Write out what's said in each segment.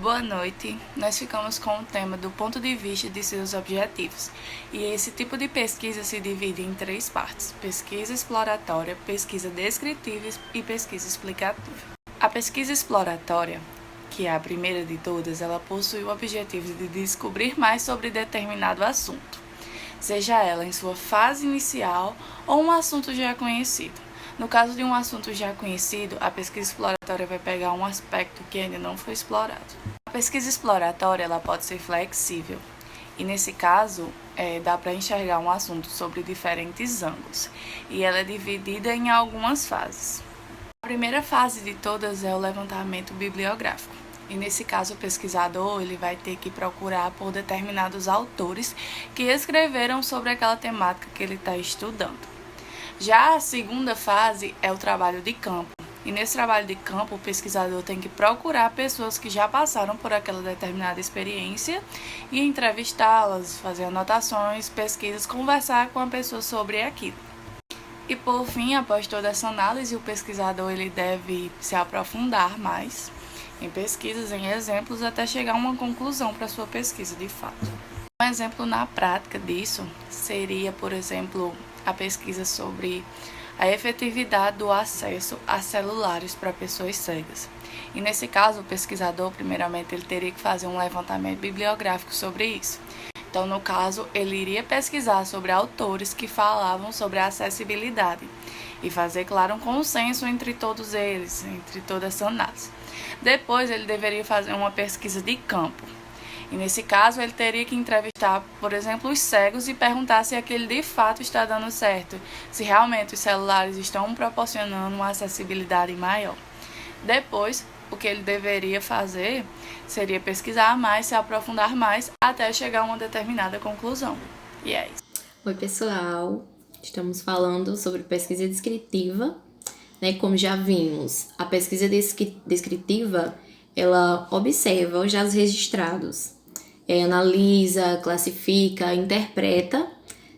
Boa noite. Nós ficamos com o tema do ponto de vista de seus objetivos. E esse tipo de pesquisa se divide em três partes: pesquisa exploratória, pesquisa descritiva e pesquisa explicativa. A pesquisa exploratória, que é a primeira de todas, ela possui o objetivo de descobrir mais sobre determinado assunto, seja ela em sua fase inicial ou um assunto já conhecido. No caso de um assunto já conhecido, a pesquisa exploratória vai pegar um aspecto que ainda não foi explorado. A pesquisa exploratória ela pode ser flexível, e nesse caso dá para enxergar um assunto sobre diferentes ângulos, e ela é dividida em algumas fases. A primeira fase de todas é o levantamento bibliográfico. E nesse caso o pesquisador ele vai ter que procurar por determinados autores que escreveram sobre aquela temática que ele está estudando. Já a segunda fase é o trabalho de campo. E nesse trabalho de campo, o pesquisador tem que procurar pessoas que já passaram por aquela determinada experiência e entrevistá-las, fazer anotações, pesquisas, conversar com a pessoa sobre aquilo. E por fim, após toda essa análise, o pesquisador ele deve se aprofundar mais em pesquisas, em exemplos, até chegar a uma conclusão para a sua pesquisa de fato. Um exemplo na prática disso seria, por exemplo, a pesquisa sobre a efetividade do acesso a celulares para pessoas cegas. E nesse caso, o pesquisador, primeiramente, ele teria que fazer um levantamento bibliográfico sobre isso. Então, no caso, ele iria pesquisar sobre autores que falavam sobre a acessibilidade e fazer, claro, um consenso entre todos eles, entre toda essa análise. Depois, ele deveria fazer uma pesquisa de campo. E nesse caso, ele teria que entrevistar, por exemplo, os cegos e perguntar se aquele de fato está dando certo, se realmente os celulares estão proporcionando uma acessibilidade maior. Depois, o que ele deveria fazer seria pesquisar mais, se aprofundar mais, até chegar a uma determinada conclusão. E é isso. Oi, pessoal! Estamos falando sobre pesquisa descritiva, né? Como já vimos, a pesquisa descritiva, ela observa os dados registrados, analisa, classifica, interpreta,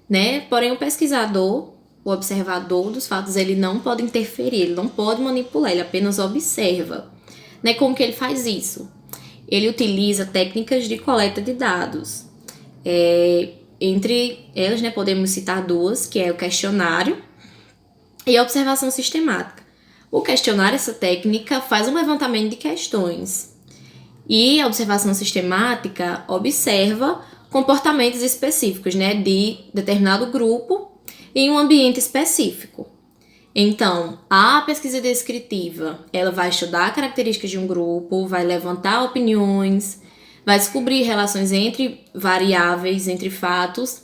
né? Porém, o pesquisador, o observador dos fatos, ele não pode interferir, ele não pode manipular, ele apenas observa. Né? Como que ele faz isso? Ele utiliza técnicas de coleta de dados. Entre elas, né, podemos citar duas, que é o questionário e a observação sistemática. O questionário, essa técnica, faz um levantamento de questões. E a observação sistemática observa comportamentos específicos, né, de determinado grupo em um ambiente específico. Então, a pesquisa descritiva, ela vai estudar características de um grupo, vai levantar opiniões, vai descobrir relações entre variáveis, entre fatos,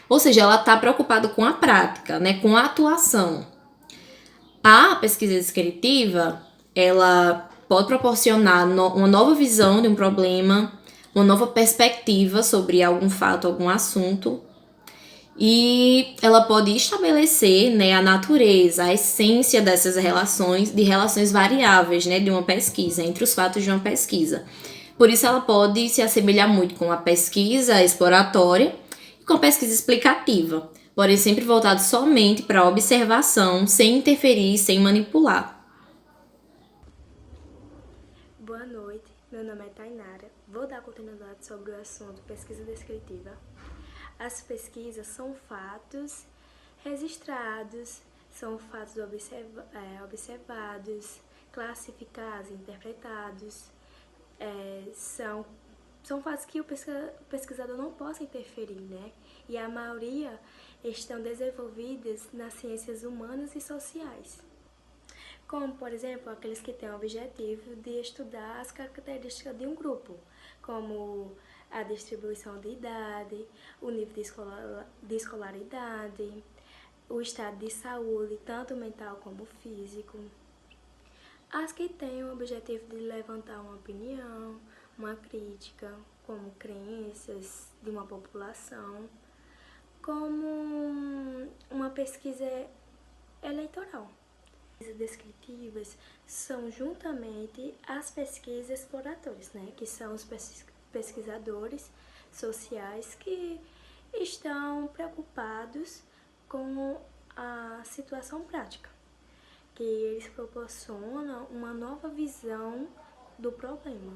ou seja, ela está preocupada com a prática, né, com a atuação. A pesquisa descritiva, ela pode proporcionar uma nova visão de um problema, uma nova perspectiva sobre algum fato, algum assunto, e ela pode estabelecer, né, a natureza, a essência dessas relações, de relações variáveis, né, de uma pesquisa, entre os fatos de uma pesquisa. Por isso ela pode se assemelhar muito com a pesquisa exploratória e com a pesquisa explicativa, porém sempre voltado somente para a observação, sem interferir, sem manipular. Boa noite, meu nome é Tainara. Vou dar continuidade sobre o assunto pesquisa descritiva. As pesquisas são fatos registrados, são fatos observados, classificados, interpretados, são fatos que o pesquisador não possa interferir, né? E a maioria estão desenvolvidas nas ciências humanas e sociais. Como, por exemplo, aqueles que têm o objetivo de estudar as características de um grupo, como a distribuição de idade, o nível de escolaridade, o estado de saúde, tanto mental como físico. As que têm o objetivo de levantar uma opinião, uma crítica, como crenças de uma população, como uma pesquisa eleitoral. As descritivas são juntamente as pesquisas exploratórias, né? Que são os pesquisadores sociais que estão preocupados com a situação prática, que eles proporcionam uma nova visão do problema.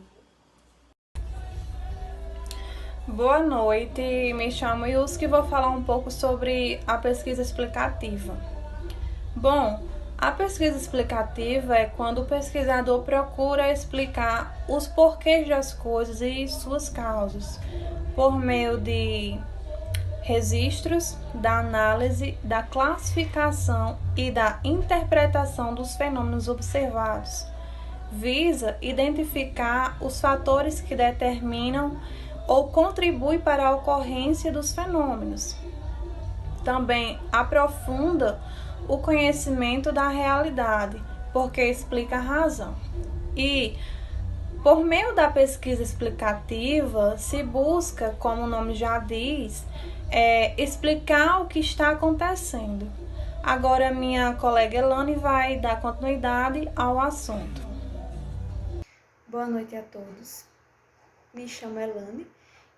Boa noite, me chamo Yuski e vou falar um pouco sobre a pesquisa explicativa. Bom, a pesquisa explicativa é quando o pesquisador procura explicar os porquês das coisas e suas causas, por meio de registros, da análise, da classificação e da interpretação dos fenômenos observados. Visa identificar os fatores que determinam ou contribuem para a ocorrência dos fenômenos. Também aprofunda o conhecimento da realidade, porque explica a razão. E, por meio da pesquisa explicativa, se busca, como o nome já diz, explicar o que está acontecendo. Agora, minha colega Elane vai dar continuidade ao assunto. Boa noite a todos. Me chamo Elane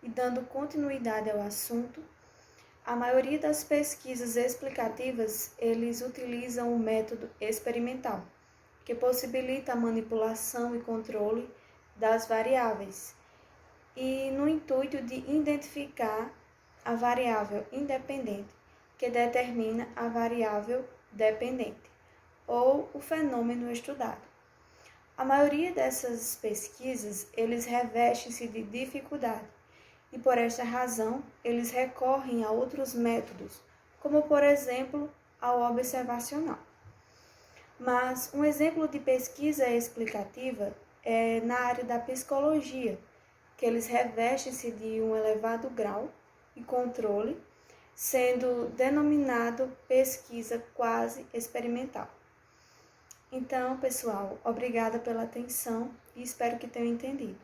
e, dando continuidade ao assunto, a maioria das pesquisas explicativas, eles utilizam o método experimental, que possibilita a manipulação e controle das variáveis, e no intuito de identificar a variável independente, que determina a variável dependente, ou o fenômeno estudado. A maioria dessas pesquisas, eles revestem-se de dificuldade, e por esta razão, eles recorrem a outros métodos, como por exemplo, ao observacional. Mas um exemplo de pesquisa explicativa é na área da psicologia, que eles revestem-se de um elevado grau e controle, sendo denominado pesquisa quase experimental. Então, pessoal, obrigada pela atenção e espero que tenham entendido.